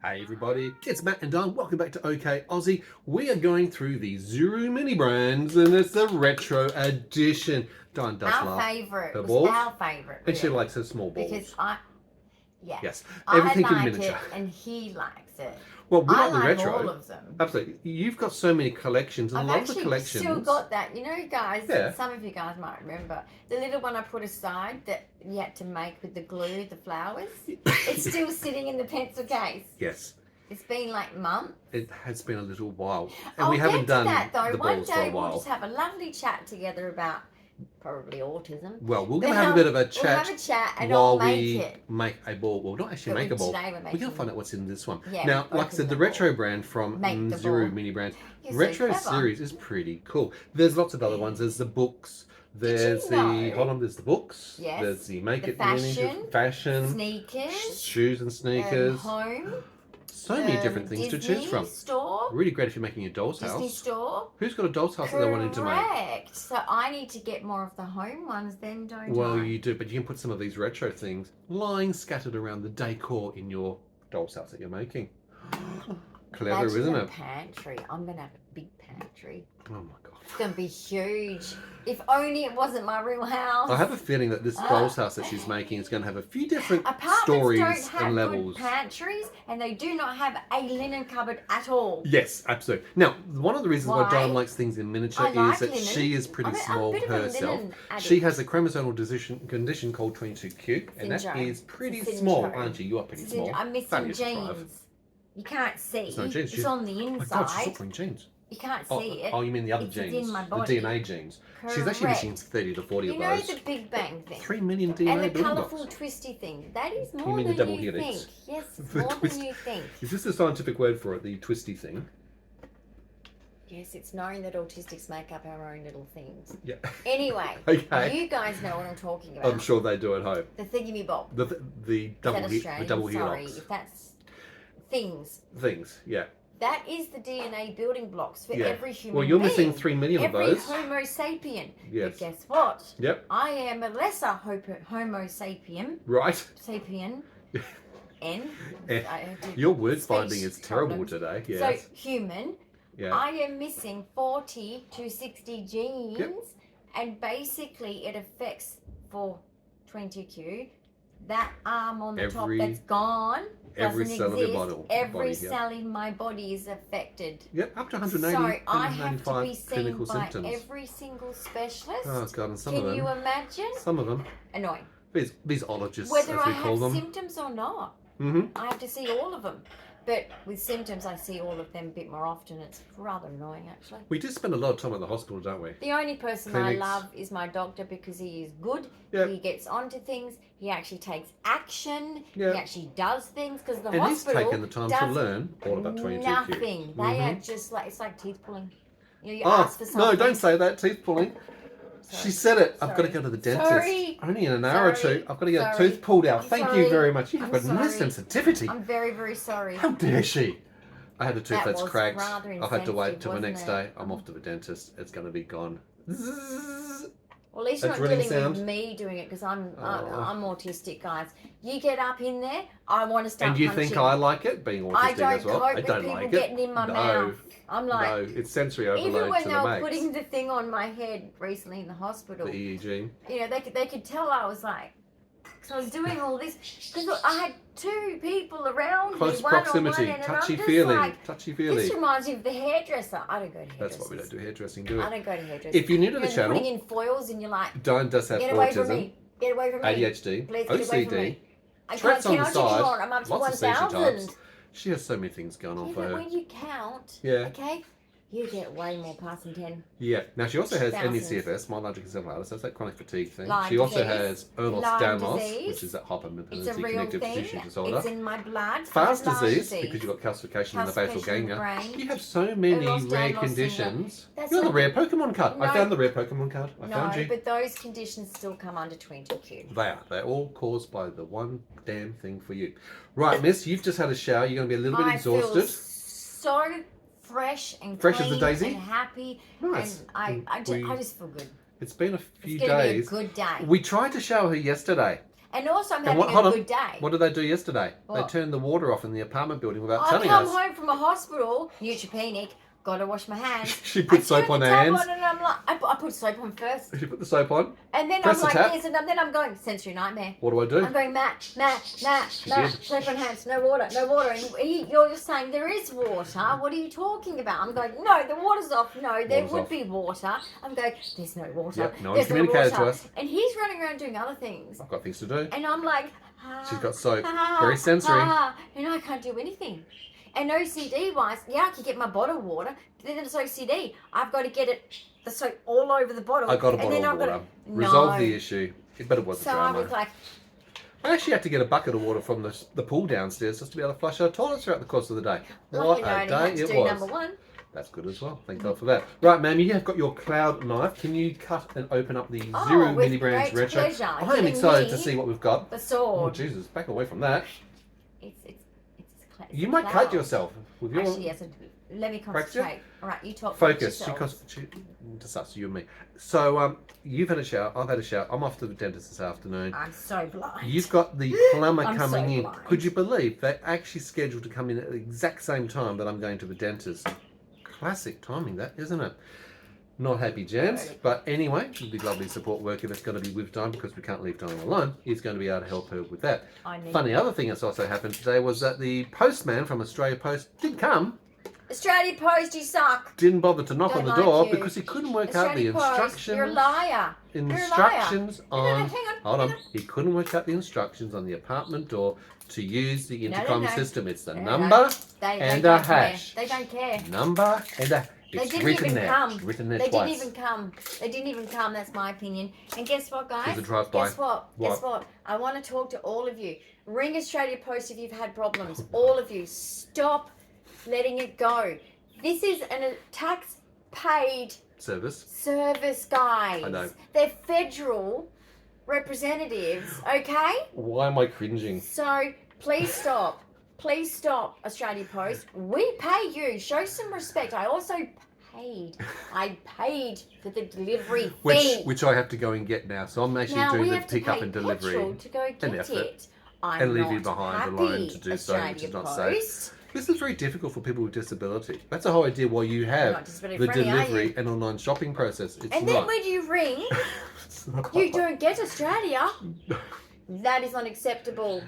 Hey everybody, it's Matt and Dyan. Welcome back to OK Aussie. We are going through the Zuru Mini Brands and it's the retro edition. Dyan does love her balls. Our favourite. And she likes her small balls. Because yes, everything I like in miniature. it and he likes it. Well, we I like the retro. All of them. Absolutely. You've got so many collections and I've love the collections. Still got that. You know, guys, Yeah. some of you guys might remember the little one I put aside that you had to make with the glue, the flowers. It's still sitting in the pencil case. Yes. It's been like months. It has been a little while. And I'll we haven't done that, though. the One balls day for a while. we'll just have a lovely chat together about probably autism. Well, we're going to have a bit of a chat, we'll have a chat and while I'll we make a ball. Well, not actually make a ball. We're going to find out what's in this one. Yeah, now, like I said, the retro brand from Zuru Mini Brands. Retro so series is pretty cool. There's lots of other ones. There's the books. There's there's the books. Yes. There's the make the it fashion, sneakers, shoes and sneakers, home. So many different things Disney to choose from. Store. Really great if you're making a doll's Disney house. store. Who's got a doll's house that they're wanting to make? Correct. So I need to get more of the home ones then, don't I? Well, you do, but you can put some of these retro things lying scattered around the decor in your doll's house that you're making. Clever, isn't it? Pantry. I'm going to have a big pantry. Oh my God. It's going to be huge. If only it wasn't my real house. I have a feeling that this doll's house that she's making is going to have a few different stories don't have and levels. Good pantries, and they do not have a linen cupboard at all. Yes, absolutely. Now, one of the reasons why Dyan likes things in miniature is that she is pretty small herself. She has a chromosomal condition called 22q, and that is pretty small, aren't you? You are pretty small. I'm missing jeans. You can't see. No jeans. It's on the inside. Oh my God, she's not wearing jeans. You can't see it. Oh, you mean the other genes? It's in my body. The DNA genes. Correct. She's actually missing 30 to 40 of those. You know the Big Bang thing? 3 million DNA and the building colourful blocks. twisty thing. That is more You mean than the double you helix? think. Yes, it's The more twist- than you think. Is this the scientific word for it, the twisty thing? Yes, it's knowing that autistics make up our own little things. Yeah. Anyway, okay. You guys know what I'm talking about. I'm sure they do at home. The thingamy-bob. The double helix. Sorry, if that's things. Things, yeah. That is the DNA building blocks for every human Well, you're being. missing 3 million of those. Every Homo sapien. Yes. But guess what? Yep. I am a lesser Homo sapien. Right. Sapien. N. Your word finding is terrible today. Yes. So, human. Yeah. I am missing 40 to 60 genes. Yep. And basically it affects for 20q. That arm on the top that's gone. Every doesn't cell exist. of your body. Every cell in my body is affected. Yep, up to 180, So I have to 195 be seen clinical by symptoms. every single specialist. Oh God, and some of Can them. you imagine? Some of them. Annoying. These ologists, Whether as we I call have them. symptoms or not. Mm-hmm. I have to see all of them. But with symptoms, I see all of them a bit more often. It's rather annoying, actually. We do spend a lot of time at the hospital, don't we? The only person Clinics. I love is my doctor because he is good. Yep. He gets onto things. He actually takes action. Yep. He actually does things because the And he's hospital taken the time to learn all about 22q. Nothing. They are just like, it's like teeth pulling. You know, you Oh, ask for something. no, don't say that. Teeth pulling. Sorry. She said it. I've got to Sorry. go to the dentist. Sorry. Only in an hour or Sorry. two. I've got to get a Sorry. tooth pulled out. I'm Thank sorry. you very much. You've I'm got no sorry. sensitivity. I'm very, very sorry. How dare she? I had a tooth That that's was cracked. rather I had to wait insensitive, till the next wasn't day. I'm off to the dentist. It's going to be gone. Zzz. Well, at least A you're not drilling dealing sound. with me doing it because I'm Oh. autistic, guys. You get up in there, I want to start And you punching. think I like it, being autistic I don't as well? cope I with don't people like it. getting in my mouth. I'm like, no, it's sensory overload even when to they the were max. putting the thing on my head recently in the hospital, The EEG. you know, they could tell I was like, because I was doing all this. Because I had two people around Close me, one on proximity, one, and I'm touchy just feely, like, touchy this feely. reminds me of the hairdresser. I don't go to hairdressers. That's why we don't do hairdressing, do I it? don't go to hairdressers. If you're new to the They're channel, putting in foils and you're like, Dyan does have get away from autism, me. Get away from me. ADHD, Please get away from OCD, me. I can't Tourette's on the count side, anymore. I'm up to lots of seizure 1,000. types. She has so many things going on Yeah, for but her. when you count, Yeah. okay, you get way more passing 10. Yeah. Now she also has Thousands. ME/CFS, myalgic encephalitis. That's that chronic fatigue thing. Lyme She also disease. has Lyme Ehlers-Danlos, disease. which is that It's a hypermobility real connective thing. tissue disorder. It's in my blood. Fast Lyme disease, because you've got calcification in the basal Calcification in the ganglia. brain. You have so many Ehlers-Danlos rare syndrome. conditions. That's You're the not- rare Pokemon card. I No. found the rare Pokemon card. I found No, you. but those conditions still come under 20Q. They are. They're all caused by the one damn thing for you. Right, miss, you've just had a shower. You're going to be a little bit I feel exhausted. so fresh and Fresh as a clean daisy? and happy. Nice. And I We- just feel good. It's been a few It's going to be a days. good day. We tried to shower her yesterday. And also, I'm having a good day. What did they do yesterday? What? They turned the water off in the apartment building without telling us. I come home from a hospital, neutropenic, gotta wash my hands. She put soap on her hands. And I'm like, I put soap on first. She put the soap on. And then I'm like this, and then I'm going, sensory nightmare. What do I do? I'm going, Matt, soap on hands, no water. And you're just saying, there is water. What are you talking about? I'm going, no, the water's off. No, there would be water. I'm going, there's no water. Yep, no one's communicated to us. And he's running around doing other things. I've got things to do. And I'm like, she's got soap. Very sensory. And I can't do anything. And OCD wise, I can get my bottled water, but then it's OCD. I've got to get the soap all over the bottle. I got a bottle of water. Resolve the issue. But it wasn't drama. So I was like, I actually had to get a bucket of water from the pool downstairs just to be able to flush our toilets throughout the course of the day. What a day it was. Number one. That's good as well. Thank God for that. Right, ma'am, you have got your cloud knife. Can you cut and open up the Zuru Mini Brands Retro? I am excited to see what we've got. The sword. Oh, Jesus, back away from that. It's you might cut yourself with your... Actually, yes. Let me concentrate. All right, you talk. Focus. Just us, you and me. So, you've had a shower. I've had a shower. I'm off to the dentist this afternoon. I'm so blind. You've got the plumber coming in. Blind. Could you believe they're actually scheduled to come in at the exact same time that I'm going to the dentist? Classic timing, that, isn't it? Not happy, gents. But anyway, the lovely support worker that's going to be with Dyan, because we can't leave Dyan alone, is going to be able to help her with that. Funny other thing that's also happened today was that the postman from Australia Post did come. Australia Post, you suck. Didn't bother to knock on the door because he couldn't work out the instructions. You're a liar. Instructions on. Hang on. Hold on. He couldn't work out the instructions on the apartment door to use the intercom system. It's the number and a hash. They don't care. Number and a. They didn't even come. Written there They twice. didn't even come. They didn't even come. That's my opinion. And guess what, guys? There's a drive-by. Guess what? Guess what? I want to talk to all of you. Ring Australia Post if you've had problems. All of you, stop letting it go. This is a tax-paid service, guys. I know. They're federal representatives, okay? Why am I cringing? So please stop. Please stop, Australia Post. We pay you. Show some respect. I also paid. I paid for the delivery fee. Which I have to go and get now. So I'm actually doing the pick up and delivery. To go get it. And leave you behind alone to do so, which is not safe. This is very difficult for people with disability. That's the whole idea why you have the delivery and online shopping process. And then when you ring, you don't get Australia. That is unacceptable.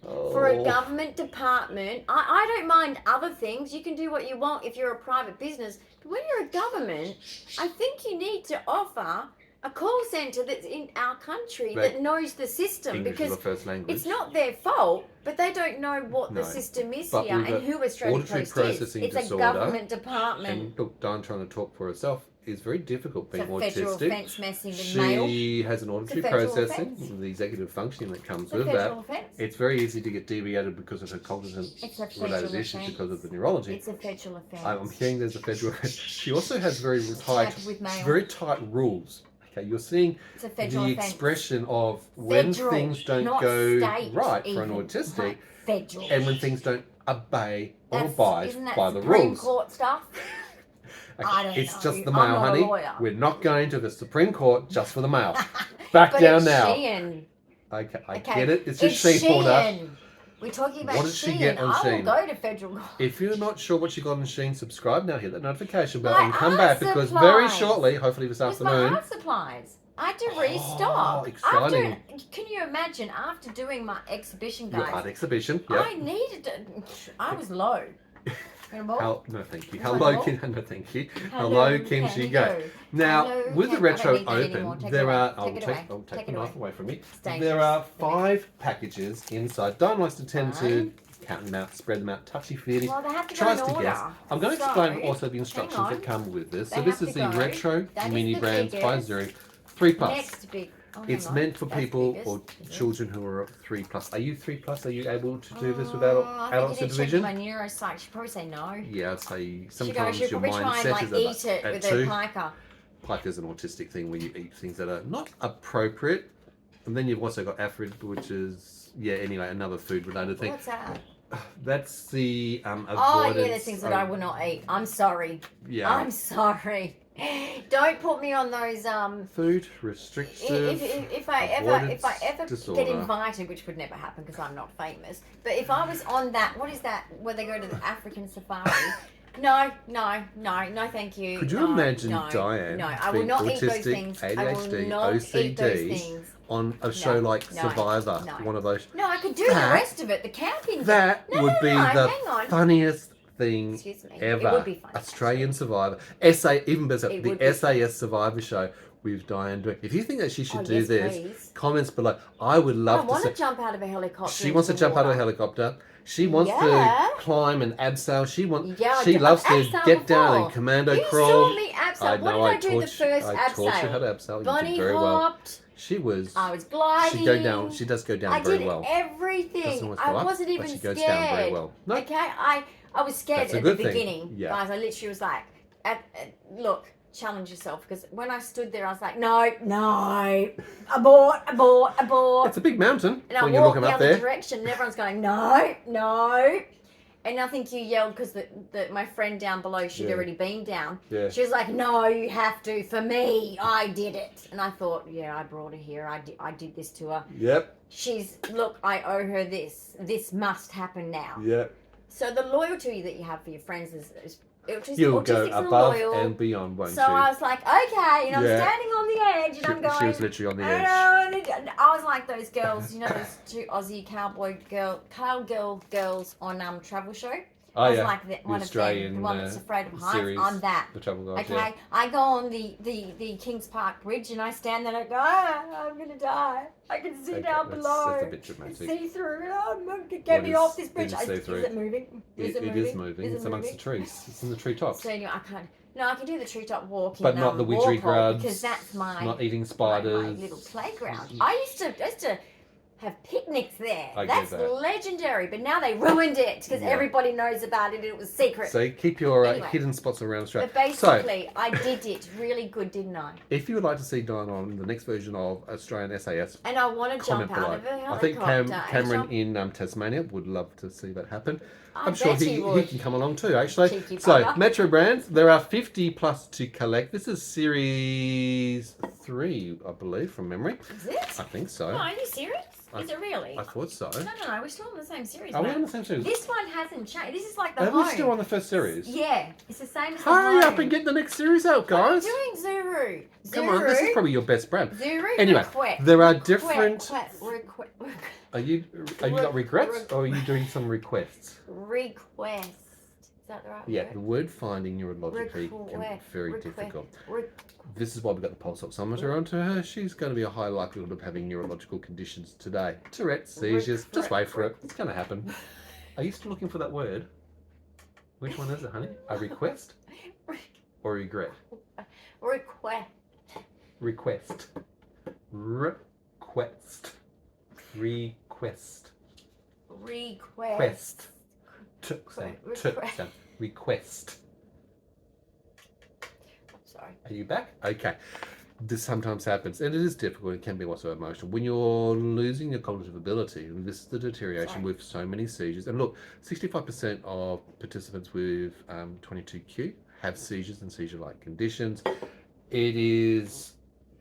For a government department, I don't mind other things. You can do what you want if you're a private business. But when you're a government, I think you need to offer a call centre that's in our country that knows the system. English because is the first language. It's not their fault, but they don't know what the system is here and who Australia Post is. It's a government department. And look, Dyan trying to talk for herself is very difficult being autistic. It's a federal offence messing with mail. She has an auditory processing, the executive functioning that comes with that. It's very easy to get deviated because of her cognizant-related issues because of the neurology. It's a federal offence. I'm hearing there's a federal offence. She also has very tight rules. Okay, you're seeing the expression of when things don't go right for an autistic, and when things don't obey or abide by the rules. Supreme Court stuff? I don't it's know. just the mail, honey. We're not going to the Supreme Court just for the mail. Back but down it's now. Shein. Okay, I get it. It's just Shein. We're talking about what did she get on Shein. Shein? I will go to federal court. If you're not sure what she got on Shein, subscribe now. Hit that notification bell and come back because very shortly, hopefully this afternoon. My art supplies. I had to restock. Exciting. Can you imagine after doing my exhibition, guys? Your art exhibition. Yeah. I needed to. I was low. No, thank you. Hello, Kim. No, thank you. Hello, Kim. She go. Now, with the Retro Open, there are. I'll take the knife away from me. There are 5 packages inside. Dyan likes to tend to count them out, spread them out, touchy-feely. Well, they have to tries go in to guess. order. I'm going to explain also the instructions that come with this. So this is the Retro Mini Brands by Zuru 3+. Next big. Oh, it's meant for people or children who are 3+. Are you 3+? Are you able to do this without adult supervision? My neuropsych. She'd probably say no. Yeah, I'd say sometimes your mindset is at 2. Piker's an autistic thing where you eat things that are not appropriate. And then you've also got Afrid, which is, anyway, another food-related thing. What's that? That's the avoidance. Oh, yeah, there's things that I will not eat. I'm sorry. Yeah. I'm sorry. Don't put me on those food restrictive. If I ever disorder. get invited, which would never happen because I'm not famous. But if I was on that, what is that? Where they go to the African safari? No, thank you. Could you imagine Dyan I will not eat those things. ADHD, I will not eat those OCD things. on a show like Survivor? One of those. No, I could do the rest of it. The camping. That would be the funniest thing ever. It would be funny, Australian Survivor. Even better, the SAS Survivor show with Dyan doing. If you think that she should do this, please. Comments below. I would love to. I want to jump out of a helicopter. She wants to jump out of a helicopter. She wants to climb an abseil. She loves to get down and commando crawl. You saw me abseil. What did I do the first abseil? I taught you how to abseil. You did very well. She was. I was gliding. She does go down very well. I did everything. I wasn't even scared. She goes down very well. No. Okay, I was scared at the beginning, guys. I literally was like, look. Challenge yourself, because when I stood there I was like, no, abort. It's a big mountain and I walked the other direction and everyone's going, no. And I think you yelled because my friend down below, she'd already been down. Yeah. She was like, no, you have to. For me, I did it. And I thought, I brought her here. I did this to her. Yep. Look, I owe her this. This must happen now. Yep. So the loyalty that you have for your friends is you'll go above and beyond, won't you? So I was like, okay, and I'm standing on the edge, and I'm going. She was literally on the edge. I was like those girls, those two Aussie cowgirl girls on Travel Show. Oh, I was like one of them, the one that's afraid of heights. I'm that. The Travel Girls, okay, I go on the Kings Park Bridge and I stand there and I go, I'm gonna die. I can see down below. That's a bit dramatic. See through. Get me off this bridge. Is it moving? It is moving. It's amongst the trees. It's in the treetops. So anyway, I can't. No, I can do the treetop walking, but not the widgery grubs. Because that's not eating spiders. My little playground. I used to have picnics there. That's legendary, but now they ruined it because everybody knows about it and it was secret. So keep your hidden spots around Australia. But basically, I did it really good, didn't I? If you would like to see Dyan on the next version of Australian SAS, and I want to jump out of a helicopter. I think Cameron in Tasmania would love to see that happen. I'm sure he can come along too, actually. So, Metro Brands, there are 50 plus to collect. This is series 3, I believe, from memory. Is it? I think so. No, are you serious? Is it really? I thought so. No, we're still on the same series. Are we on the same series? This one hasn't changed. This is like the home. Are we still on the first series? Yeah, it's the same as the Hurry up and get the next series out, guys. What are you doing, Zuru? Come on, this is probably your best brand. Zuru. Anyway, there are different... Are you got regrets, or are you doing some requests? Request. Is that the right word? Yeah, the word finding neurologically can be very difficult. This is why we got the pulse oximeter onto her. She's going to be a high likelihood of having neurological conditions today. Tourette's, seizures. Just wait for it. It's going to happen. Are you still looking for that word? Which one is it, honey? A request or regret? Request. Request. Request. Request. Request. Request. Sorry. Are you back? Okay. This sometimes happens, and it is difficult. It can be also emotional when you're losing your cognitive ability. And this is the deterioration with so many seizures. And look, 65% of participants with 22q have seizures and seizure-like conditions. It is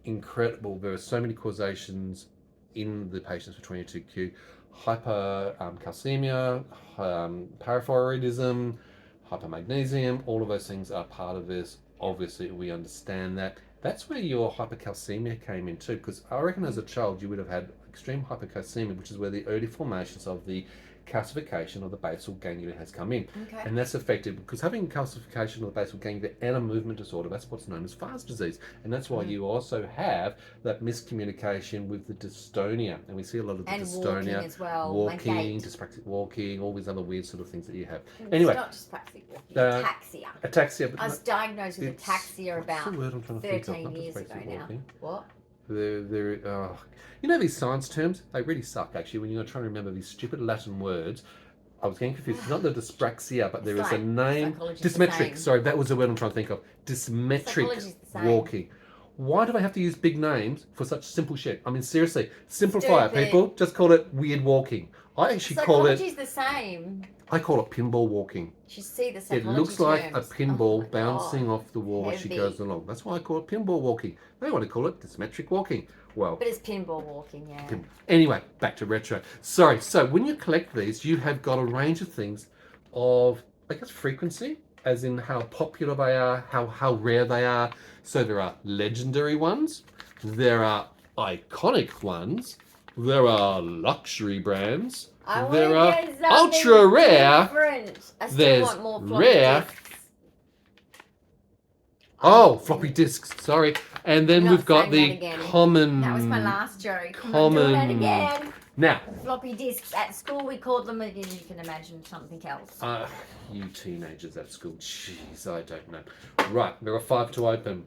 incredible. There are so many causations in the patients with 22q. Hypercalcemia, parathyroidism, hypermagnesium, all of those things are part of this. Obviously, we understand that. That's where your hypercalcemia came in too, because I reckon as a child you would have had extreme hypercalcemia, which is where the early formations of the calcification of the basal ganglia has come in. Okay. And that's affected because having calcification of the basal ganglia and a movement disorder, that's what's known as Farr's disease. And that's why you also have that miscommunication with the dystonia. And we see a lot of the dystonia. Walking as well. Walking, dyspraxic walking, all these other weird sort of things that you have. Anyway. It's not dyspraxic walking, ataxia. Ataxia. I was diagnosed with ataxia about 13 years ago now. What? You know these science terms? They really suck, actually, when you're trying to remember these stupid Latin words. I was getting confused. It's not the dyspraxia, but there is a name. Dysmetric. Sorry, that was the word I'm trying to think of. Dysmetric walking. Why do I have to use big names for such simple shit? I mean, seriously, simplify it, people. Just call it weird walking I actually call it... Psychology's the same. I call it pinball walking. You see the psychology It looks like a terms. pinball bouncing off the wall as she Heavy. goes along. That's why I call it pinball walking. They want to call it dysmetric walking. Well, But it's pinball walking, yeah. Anyway, back to retro. Sorry, so when you collect these, you have got a range of things of, I guess, frequency, as in how popular they are, how rare they are. So there are legendary ones, there are iconic ones, there are luxury brands, there are ultra rare, there's rare. Oh, floppy disks, sorry. And then we've got the common... That was my last joke. Common... I'm doing that again. Now... Floppy disks. At school we called them, and you can imagine something else. You teenagers at school. Jeez, I don't know. Right, there are 5 to open.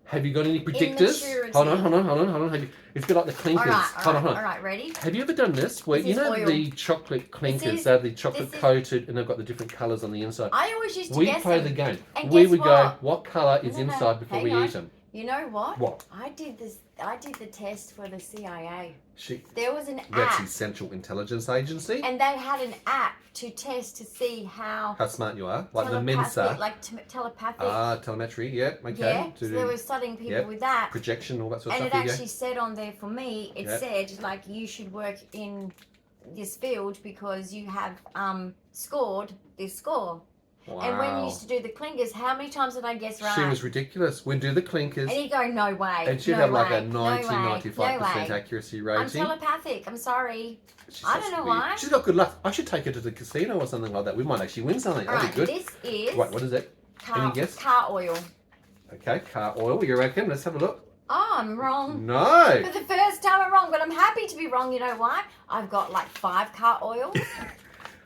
Have you got any predictors? Hold on. It's a bit like the clinkers. Hold on. All right, ready? Have you ever done this? Where you know oil. the chocolate clinkers, they're the chocolate coated and they've got the different colours on the inside. I always used to We guess play them. the game. And We guess would what? go, what colour is inside before hang we on. eat them? You know what? What? I did the test for the CIA. She, There was an that's app, the Central Intelligence Agency. and they had an app to test to see how smart you are. Like the Mensa. like telepathic. Telemetry, yeah, okay. Yeah, so they were studying people with that. Projection, all that sort of And it stuff. actually said on there for me, it said like you should work in this field because you have scored this score. Wow. And when you used to do the clinkers, how many times did I guess right? She was ridiculous. We'd do the clinkers. And he'd go, no way. And she'd no have like way, a 95% no accuracy rating. I'm telepathic. I'm sorry. She's I don't know why. She's got good luck. I should take her to the casino or something like that. We might actually win something. That'd be good. This is... Right, what is it? Any guess? Car oil. Okay, car oil. You reckon? Let's have a look. Oh, I'm wrong. No. For the first time I'm wrong, but I'm happy to be wrong. You know why? I've got like 5 car oils.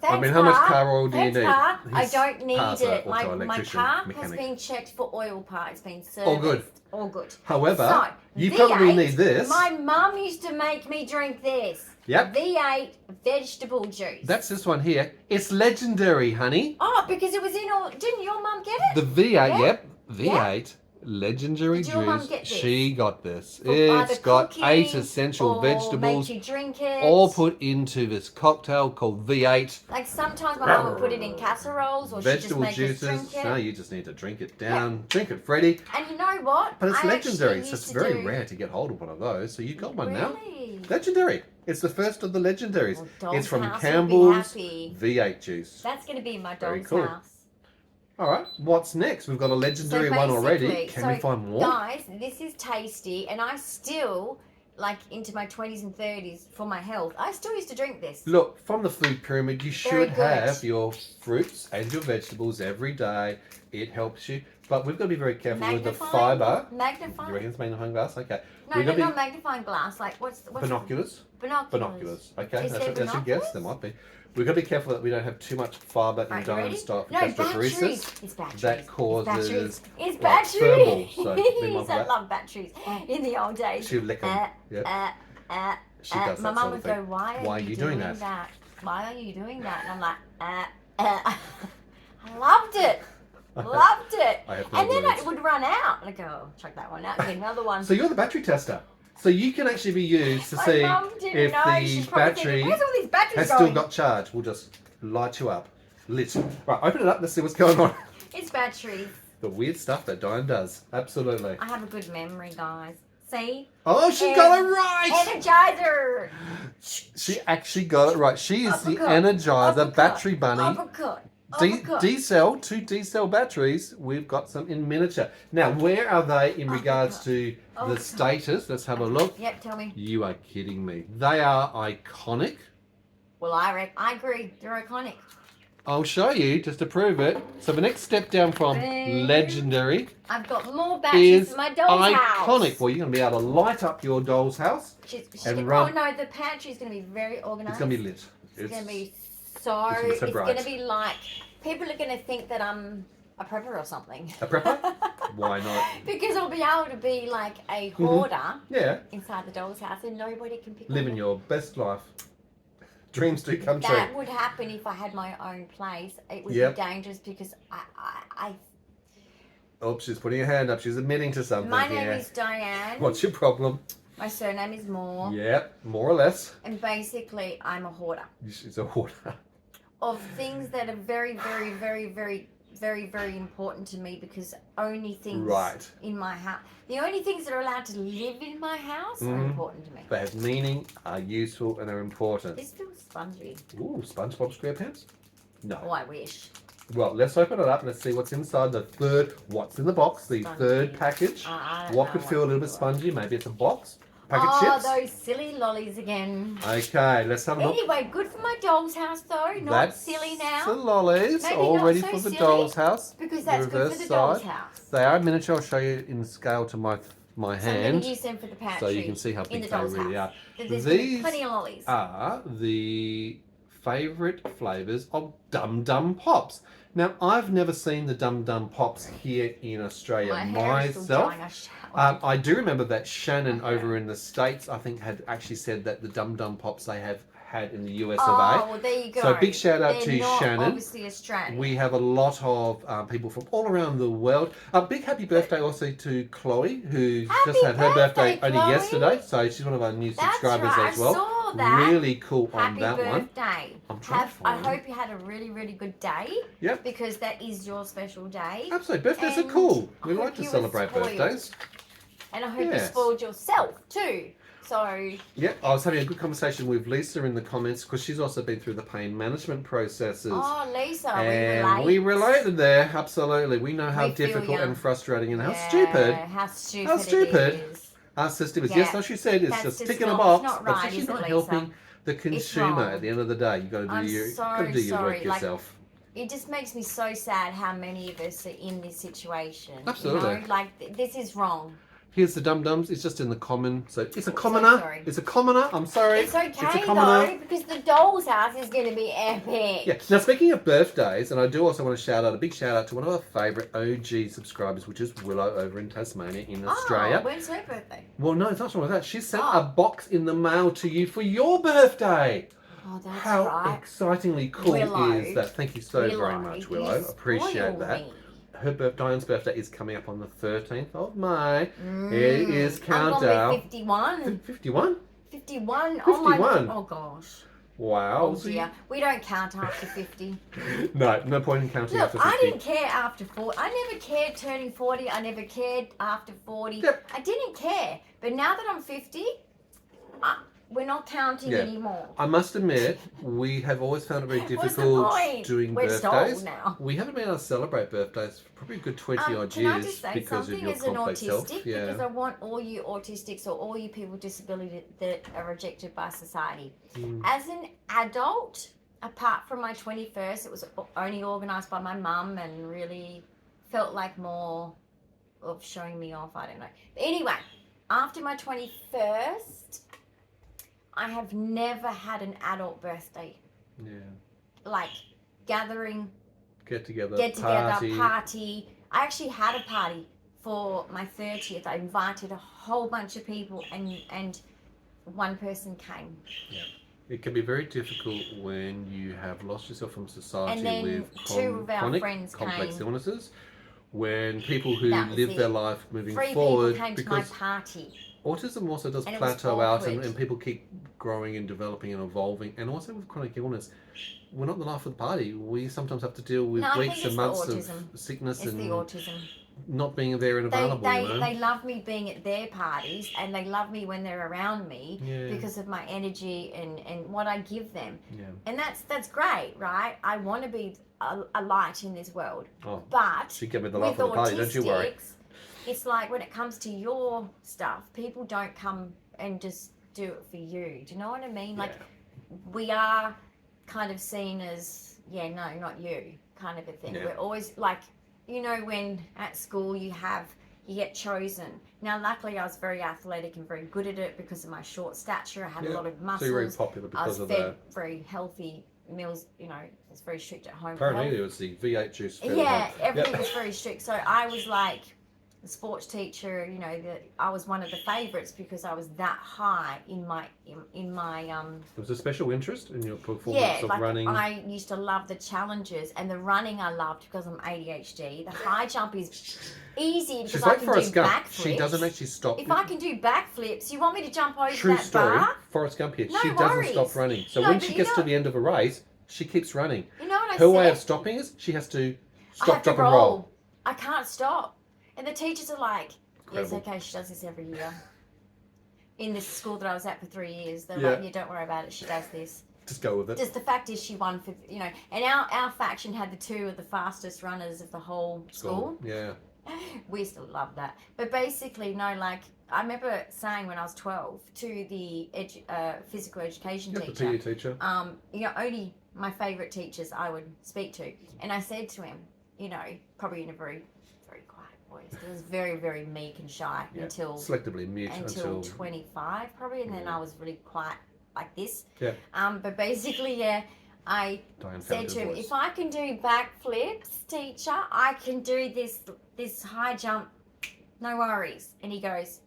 I mean, how much car oil do you need? I don't need it. My car mechanic. has been checked for oil part. It's been serviced. All good. All good. However, So, you V8, probably need this. My mum used to make me drink this. Yep. V8 vegetable juice. That's this one here. It's legendary, honey. Oh, because it was in all... Didn't your mum get it? The V8, yep. V8. Legendary Did your mum juice. get this? She got this. For It's got cooking 8 essential or vegetables, made you drink it. all put into this cocktail called V8. Like sometimes my mum would put it in casseroles or Vegetable she'd just make us juices. drink it. No, you just need to drink it down. Yeah. Drink it, Freddie. And you know what? But it's I legendary, actually so it's used to very do- rare to get hold of one of those. So you got one now. Really? Legendary. It's the first of the legendaries. Well, Doll's It's from House will be Campbell's happy. V8 juice. That's going to be my Very dog's cool. house. All right, what's next? We've got a legendary one already. Can we find more? Guys, this is tasty, and I still, like into my 20s and 30s, for my health, I still used to drink this. Look, from the food pyramid, you Very should good. have your fruits and your vegetables every day. It helps you. But we've got to be very careful with the fibre. Magnifying? You reckon it's magnifying glass? Okay. No, not magnifying glass. Like, what's binoculars? Binoculars. Okay, Is that's there a guess. There might be. We've got to be careful that we don't have too much fibre in Dyan stuff. No, batteries. It's batteries. That causes It's like, batteries. thermal. So be mindful of I that. love batteries. In the old days. She would lick them. Yep. She does My that mum sort would of go, thing. why are you doing that? Why are you doing that? And I'm like, I loved it. Loved it. I have no And then words. it would run out. And I go, oh, chuck that one out. Get another one. So you're the battery tester. So you can actually be used to My see mum didn't if know. the She's probably battery thinking, where's all these batteries has going? still got charge. We'll just light you up. Lit. Right, open it up. Let's see what's going on. It's batteries. The weird stuff that Dyan does. Absolutely. I have a good memory, guys. See? Oh, she got it right! Energizer. She actually got it right. She is the Uppercut. Energizer Uppercut. battery bunny. Uppercut. D-cell, 2 D-cell batteries. We've got some in miniature. Now, where are they in regards to the status? Let's have a look. Yep, tell me. You are kidding me. They are iconic. Well, I agree. They're iconic. I'll show you just to prove it. So the next step down from legendary I've got more batteries is for my doll's iconic. house. Well, you're going to be able to light up your doll's house and run. Oh no, the pantry's going to be very organised. It's going to be lit. It's going to be it's going to be like, people are going to think that I'm a prepper or something. A prepper? Why not? Because I'll be able to be like a hoarder Yeah. inside the doll's house and nobody can pick Living on me. your best life. Dreams do come true. That would happen if I had my own place. It would be dangerous because I Oh, she's putting her hand up. She's admitting to something. My name is Dyan. What's your problem? My surname is Moore. Yep, more or less. And basically, I'm a hoarder. She's a hoarder. Of things that are very, very, very, very, very, very important to me, because only things in my house, the only things that are allowed to live in my house are important to me. They have meaning, are useful, and are important. This feels spongy. Ooh, SpongeBob SquarePants? No. Oh, I wish. Well, let's open it up and let's see what's inside the third, what's in the box, the third package. What could feel a little bit spongy? Maybe it's a box. Packet chips. Oh, those silly lollies again. Okay, let's have a look. Anyway, good for my doll's house though. Not silly now. The lollies, Maybe all not ready so for the silly, doll's house. Because that's good for the doll's house. They are miniature. I'll show you in scale to my hand. So I'm going to use them for the pantry. So you can see how big they really are. There's These plenty of lollies. are the favourite flavours of Dum Dum Pops. Now, I've never seen the Dum Dum Pops here in Australia myself. I do remember that Shannon over in the States, I think, had actually said that the Dum Dum Pops they have had in the US of A. Oh, well, there you go. So big shout out to not Shannon. Obviously Australian. We have a lot of people from all around the world. A big happy birthday also to Chloe, who just had her birthday only yesterday. So she's one of our new subscribers as well. I saw that. Really cool on that one. Happy birthday. I hope you had a really, really good day. Yep. Because that is your special day. Absolutely. Birthdays are cool. We like to celebrate birthdays. And I hope you spoiled yourself too. So. Yeah, I was having a good conversation with Lisa in the comments because she's also been through the pain management processes. Oh, Lisa, and we related there. Absolutely, we know how difficult and frustrating and how stupid. How stupid. It is. Our system is yes, as she said, it's just ticking a box, but it's actually not helping the consumer. At the end of the day, you got to do your work yourself. It just makes me so sad how many of us are in this situation. Absolutely, you know? Like this is wrong. Here's the Dum Dums. It's just in the common. So it's a commoner. So it's a commoner. I'm sorry. It's okay though, because the doll's house is going to be epic. Yeah. Now speaking of birthdays, and I do also want to shout out a big shout out to one of our favourite OG subscribers, which is Willow over in Tasmania in Australia. When's her birthday? Well, no, it's not wrong with that. She sent a box in the mail to you for your birthday. Oh, that's How excitingly cool is that? Thank you so very much, Willow. Appreciate that. Her Dyan's birthday is coming up on the 13th of May. It is countdown. I'm 51. 51? 51? 51. Oh gosh. Wow. Oh dear. We don't count after 50. No point in counting after 50. I didn't care after 40. I never cared turning 40. I never cared after 40. Yep. I didn't care. But now that I'm 50, we're not counting anymore. I must admit, we have always found it very difficult doing birthdays. Now. We haven't been able to celebrate birthdays for probably a good 20 odd years I just say because of your as an complex autistic, health. Yeah. Because I want all you autistics or all you people with disability that are rejected by society. As an adult, apart from my 21st, it was only organised by my mum and really felt like more of showing me off. I don't know. But anyway, after my 21st, I have never had an adult birthday. Yeah. Like gathering, get together, party. I actually had a party for my 30th. I invited a whole bunch of people and one person came. Yeah. It can be very difficult when you have lost yourself from society and then with two of our friends complex came. Illnesses. When people who live their life moving forward. 3 people came to my party. Autism also does plateau out and people keep growing and developing and evolving. And also with chronic illness, we're not the life of the party. We sometimes have to deal with weeks and months of sickness and the autism. Not being there and available. They love me being at their parties and they love me when they're around me because of my energy and what I give them. Yeah. And that's great, right? I want to be a light in this world. Oh, but you get me the life of the party, don't you worry. It's like when it comes to your stuff, people don't come and just do it for you. Do you know what I mean? Like we are kind of seen as, no, not you kind of a thing. Yeah. We're always like, you know, when at school you get chosen. Now, luckily I was very athletic and very good at it because of my short stature. I had a lot of muscles. So you're very popular because of that. I was fed very healthy meals, you know, it's very strict at home. Apparently it was the V8 juice. Yeah, everything was very strict. So I was like, the sports teacher, you know, I was one of the favourites because I was that high in my There was a special interest in your performance yeah, of like running. I used to love the challenges, and the running I loved because I'm ADHD. The high jump is easy because I can do backflips. She doesn't actually stop. If I can do backflips, you want me to jump over True that story. bar? Forrest Gump here. No She worries. doesn't stop running. So No, when she gets to the end of a race, she keeps running. You know what I said? Her way of stopping is she has to stop, drop, and roll. I can't stop. And the teachers are like, Incredible. yes, okay, she does this every year. In this school that I was at for 3 years, they're like, yeah, don't worry about it, she does this. Just go with it. Just the fact is she won for, you know, and our faction had the 2 of the fastest runners of the whole school. Yeah. We used to love that. But basically, no, like, I remember saying when I was 12 to the physical education teacher. The PE teacher. You know, only my favourite teachers I would speak to. And I said to him, you know, probably in a very, very quiet voice. It was very, very meek and shy until... Selectively mute until 25, probably. And then I was really quiet like this. Yeah. But basically, I said to him, if I can do backflips, teacher, I can do this high jump, no worries. And he goes,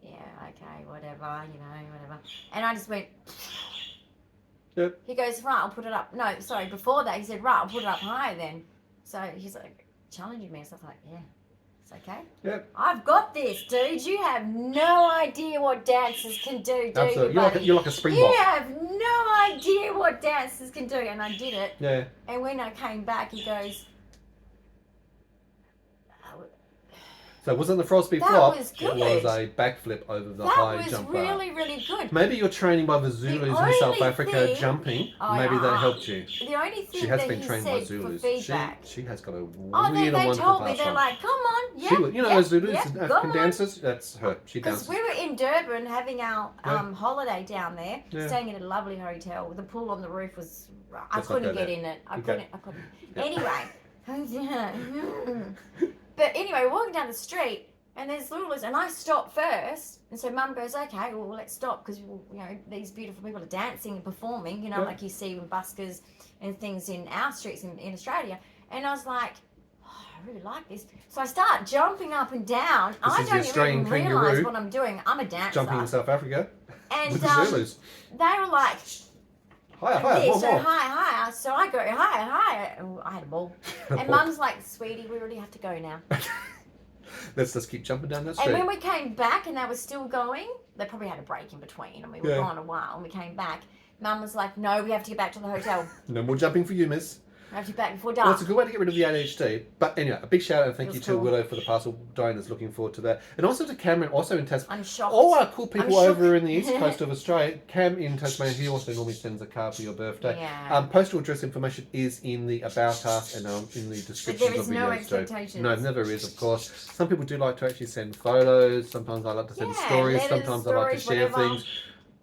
yeah, okay, whatever, you know, whatever. And I just went, yep. He goes, right, I'll put it up. No, sorry, before that, he said, right, I'll put it up higher then. So he's like, challenging me and stuff like, yeah. It's okay. Yep. I've got this, dude. You have no idea what dancers can do, do Absolutely. you, You're like a springbok. You have no idea what dancers can do. And I did it. Yeah. And when I came back, he goes... So it wasn't the Frosby That flop, was it good. was a backflip over the high jump bar. That was really, really good. Maybe you're training by the Zulus in South Africa jumping. Maybe that helped you. The only thing She has that been he trained by said for Zulus. feedback... She has got a weird Oh, and wonderful they told me, past they're on. like, come on, yeah. You know those Zulus, African dancers? That's her. She Because dances. we were in Durban having our holiday down there, staying at a lovely hotel. The pool on the roof was... I couldn't get in it. I couldn't. Anyway. But anyway, we're walking down the street, and there's Lula's, and I stopped first. And so Mum goes, okay, well, let's stop, because, you know, these beautiful people are dancing and performing, you know, like you see with buskers and things in our streets in Australia. And I was like, oh, I really like this. So I start jumping up and down. I don't even realise what I'm doing. I'm a dancer. Jumping in South Africa and, with the Zulus. They were like... Higher, more. Higher. So I go, higher. Oh, I had a ball. And Mum's like, sweetie, we really have to go now. Let's just keep jumping down that street. And when we came back and they were still going, they probably had a break in between and we were gone a while. And we came back, Mum was like, no, we have to get back to the hotel. No more jumping for you, miss. We have to get back before dark. Well, it's a good way to get rid of the ADHD. But anyway, a big shout out and thank you to Willow for the parcel. Dyan is looking forward to that. And also to Cameron, also in Tasmania. I'm shocked. All our cool people over in the east coast of Australia. Cam in Tasmania, he also normally sends a card for your birthday. Yeah. Postal address information is in the About Us and in the description of videos. But there is no expectations. No, never is, of course. Some people do like to actually send photos. Sometimes I like to send stories. Sometimes I like to share things.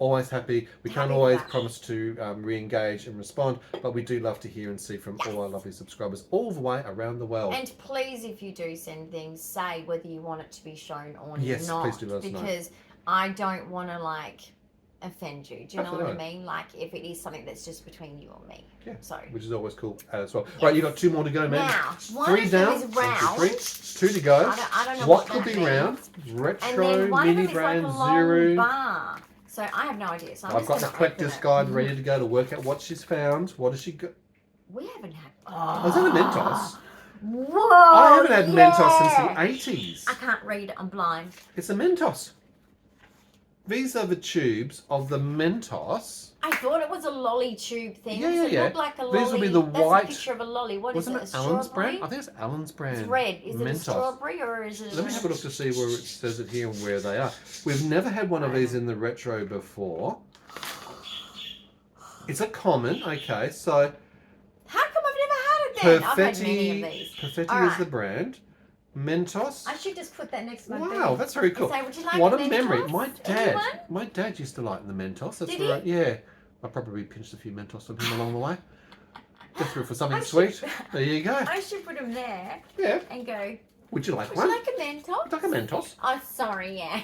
Always happy. We can't always promise to re-engage and respond, but we do love to hear and see from all our lovely subscribers all the way around the world. And please, if you do send things, say whether you want it to be shown or not. Yes, please do let us know. Because I don't want to, like, offend you. Do you know what I mean? Like, if it is something that's just between you and me. Yeah, so. Which is always cool as well. Yes. Right, you got 2 more to go, man. Now, 3 down, 1, 2, 3, 2 to go. I don't know what could be round? Retro Mini Brands Zuru. Bar. So I have no idea. So I've got the collector's guide ready to go to work out what she's found. What has she got? We haven't had... Oh, is that a Mentos? Whoa! I haven't had Mentos since the 80s. I can't read it. I'm blind. It's a Mentos. These are the tubes of the Mentos. I thought it was a lolly tube thing. Yeah. It looked like a lolly. These will be the white... That's a picture of a lolly. What is it? Wasn't it Allen's brand? I think it's Allen's brand. It's red. Is it Mentos. a strawberry or is it... Let me have a look to see where it says it here and where they are. We've never had one of these in the retro before. It's a common, okay, so... How come I've never had it then? I've had many of these. Perfetti is the brand. Mentos. I should just put that next to my bed. Wow, that's very cool. Say, would you like what a a memory. Mentos? My dad used to like the Mentos. That's Did right. he? Yeah. I probably pinched a few Mentos from him along the way. Just for something sweet. There you go. I should put them there. Yeah. And go, would you like would one? you like a Mentos? Would you like a Mentos? Oh, sorry, yeah.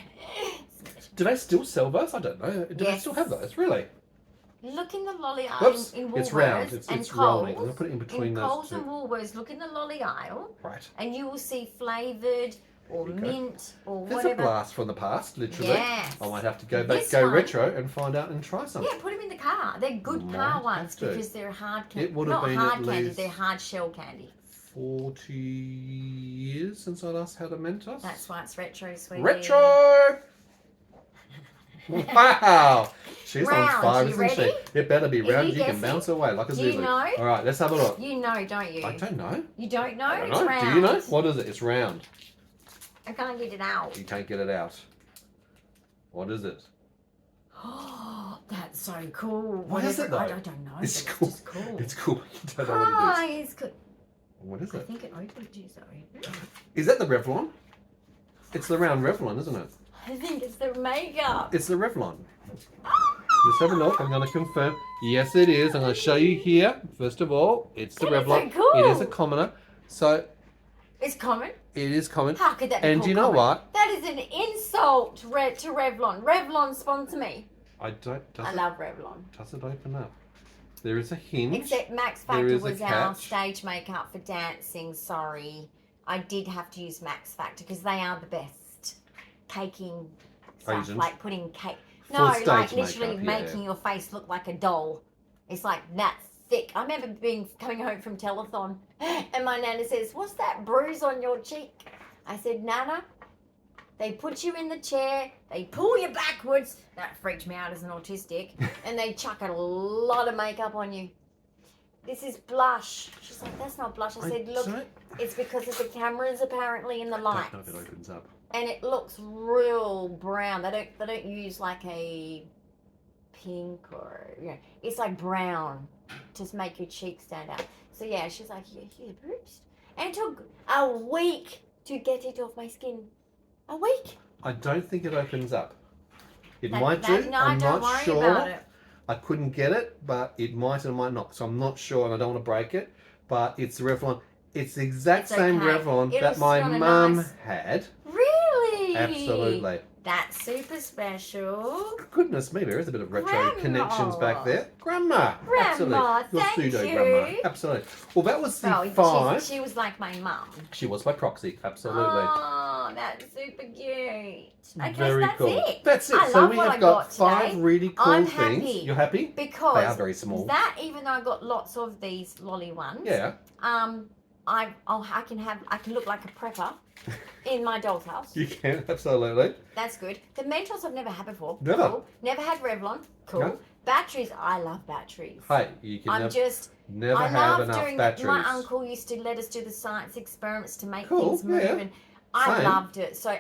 Do they still sell those? I don't know. Do they still have those? Really? Look in the lolly aisle in Woolworths it's round. It's Coles. rolling. I'm going to put it in between in those Coles two. and Woolworths, look in the lolly aisle. Right. And you will see flavoured or mint or There's whatever. a blast from the past, literally. Yes. I might have to go back, go retro and find out and try some. Yeah, put them in the car. They're good car ones because they're hard candy. It would have Not been hard at candy, least they're hard shell candy. 40 years since I last had a Mentos. That's why it's retro, sweetie. Retro! Wow! She's round. on fire, You isn't ready? she? It better be round. You can guessing? bounce away like a Do you Zulu. know? All right, let's have a look. You know, don't you? I don't know. You don't know? I don't It's know. round. Do you know? What is it? It's round. I can't get it out. You can't get it out. What is it? Oh, that's so cool. What is it, though? I don't know. It's but cool. It's just cool. It's cool. You don't know what it is. It's good. What is I it? think it opened you, sorry. Is that the Revlon? It's the round Revlon, isn't it? I think it's the makeup. It's the Revlon. Let's have a look. I'm going to confirm. Yes, it is. I'm going to show you here. First of all, it's the Revlon. So cool. It is a commoner. So It's common. it is common. How could that be And called do you know common? what? That is an insult to Revlon. Revlon, sponsor me. I don't. I love Revlon. Does it open up? There is a hinge. Except Max There Factor is a was our catch. stage makeup for dancing. Sorry. I did have to use Max Factor because they are the best caking stuff. Agent. Like putting cake. For No, stage like literally makeup, yeah. making your face look like a doll. It's like that thick. I remember coming home from telethon and my nana says, "What's that bruise on your cheek?" I said, "Nana, they put you in the chair, they pull you backwards." That freaked me out as an autistic. And they chuck a lot of makeup on you. "This is blush." She's like, "That's not blush." I said, "Look, it's because of the cameras apparently in the I lights. don't know if it opens up. And it looks real brown. They don't use like a pink or it's like brown to make your cheeks stand out." So yeah, she's like, "You're bruised." And it took a week to get it off my skin. A week. I don't think it opens up. It That- might that- do. No, I'm don't not worry sure. about it. I couldn't get it, but it might and might not. So I'm not sure, and I don't want to break it. But it's the Revlon. It's the exact It's same okay. Revlon It'll that my sit on a mum nice- had. Really? Absolutely. That's super special. Goodness me, there is a bit of retro Grandma. connections back there. Grandma. Grandma, Absolutely. Your thank pseudo you. grandma. Absolutely. Well, that was the Oh, 5. she was like my mum. She was by proxy. Absolutely. Oh, that's super cute. Okay, Very so that's cool. it. That's it. I So love we what have I got got 5 today. really cool I'm things. happy. You're happy? Because They are very small. that, even though I got lots of these lolly ones, Yeah. I can look like a prepper in my doll's house. You can. Absolutely. That's good. The Mentos I've never had before. Never. Cool. Never had Revlon. Cool. No. Batteries. I love batteries. Hey, you can I'm never, just. never I have love enough doing batteries. My uncle used to let us do the science experiments to make Cool, things move, yeah. and I Same. loved it. So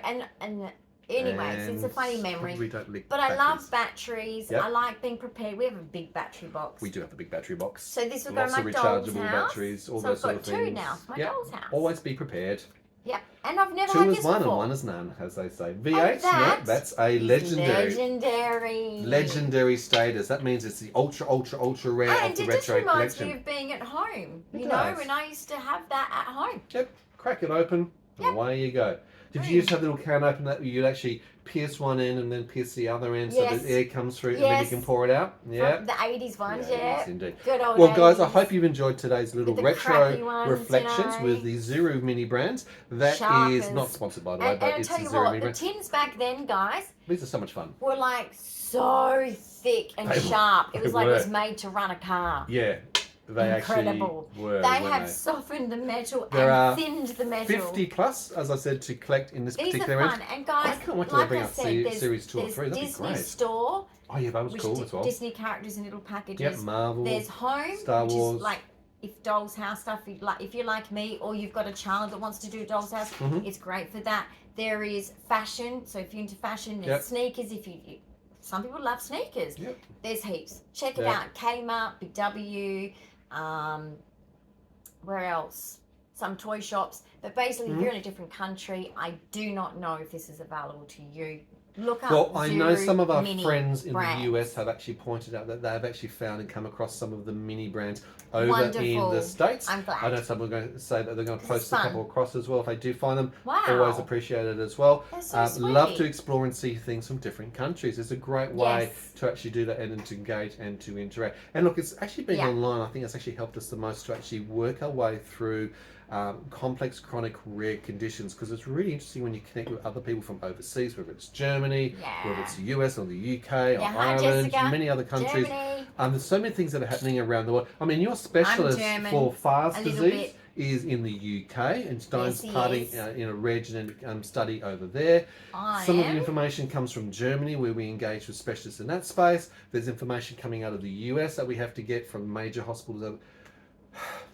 anyways, it's a funny And memory. we don't lick But I batteries. love batteries. Yep. I like being prepared. We have a big battery box. We do have a big battery box. So this will go to Lots my of doll's rechargeable house. batteries, all So those I've sort got of 2 things. now. My Yep. doll's house. Always be prepared. Yep. And I've never 2 had is this 1 before. and 1 is none, as they say. And V8, that that's a is legendary. Legendary status. That means it's the ultra rare And of the it just retro reminds collection. me of being at home. It You does. know, when I used to have that at home. Yep. Crack it open. And Yep. away you go. Did you used to have a little can open that you'd actually pierce one end and then pierce the other end so Yes. that air comes through and then you Yes. can pour it out? Yeah. From the 80s ones, yeah. Yes, indeed. Good old Well, guys, I 80s. hope you've enjoyed today's little With the crappy retro ones, reflections you know. with the Zuru Mini Brands. That is Sharpers. not sponsored, by the way, And but I'll it's tell the you Zuru what, Mini the Brands. tins back then, guys, These are so much fun. were like so thick and They were. sharp. It was They like it was were. made to run a car. Yeah, they Incredible. actually were. They weren't have they? softened the metal There are and thinned the metal. 50 plus, as I said, to collect in this These particular are range. fun. And I guys, can't wait till they like bring I out said, series 2 or there's 3. That'd be Disney great. Store, Oh yeah, that was which cool as well. Disney characters in little packages. Yep, Marvel. There's Home, Star which Wars. is like if Doll's House stuff. If you're like me, or you've got a child that wants to do Doll's House, Mhm. it's great for that. There is fashion, so if you're into fashion, there's Yep. sneakers. Some people love sneakers. Yep. There's heaps. Check it Yep. out. Kmart, Big W. Where else? Some toy shops. But basically, if you're in a different country, I do not know if this is available to you. Look up Well, I know Zuru some of our Mini friends in Brands. the US have actually pointed out that they've actually found and come across some of the mini brands over Wonderful. in the States. I'm glad. I know some are going to say that they're going to 'Cause it's post a couple fun. across as well if they do find them. Wow. Always appreciate it as well. That's so sweet. Love to explore and see things from different countries. It's a great way Yes. to actually do that and to engage and to interact. And look, it's actually been Yeah. online. I think it's actually helped us the most to actually work our way through complex, chronic, rare conditions, because it's really interesting when you connect with other people from overseas, whether it's Germany, whether it's the US or the UK or Hi, Ireland, Jessica. many other countries. Germany. There's so many things that are happening around the world. I mean, your specialist German, for Fast a little disease bit. is in the UK, and Dyan's Yes, he parting is. in a rare genetic study over there. I Some of the am. information comes from Germany, where we engage with specialists in that space. There's information coming out of the US that we have to get from major hospitals.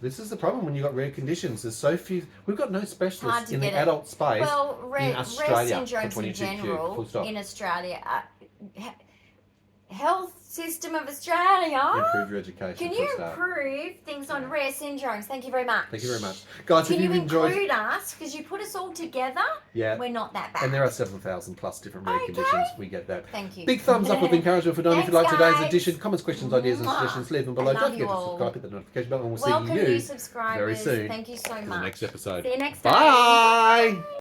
This is the problem when you've got rare conditions. There's so few. We've got no specialists in the adult space Well, in rare Australia. syndromes in general in Australia. Health system of Australia. Improve your education. Can for you a start. improve things on rare syndromes? Thank you very much. Thank you very much, guys. Can if you you've enjoyed, include us? Because you put us all together. yeah, We're not that bad. and there are 7,000 plus different rare conditions. We get that. Thank you. Big thumbs up with encouragement for Dyan. If you like Thanks, today's guys. edition, comments, questions, ideas, and suggestions, leave them below. I love Don't forget you to all. subscribe, hit the notification button, and we'll Welcome see you new subscribers. very soon Thank you so in much. the next episode. See you next time. Bye.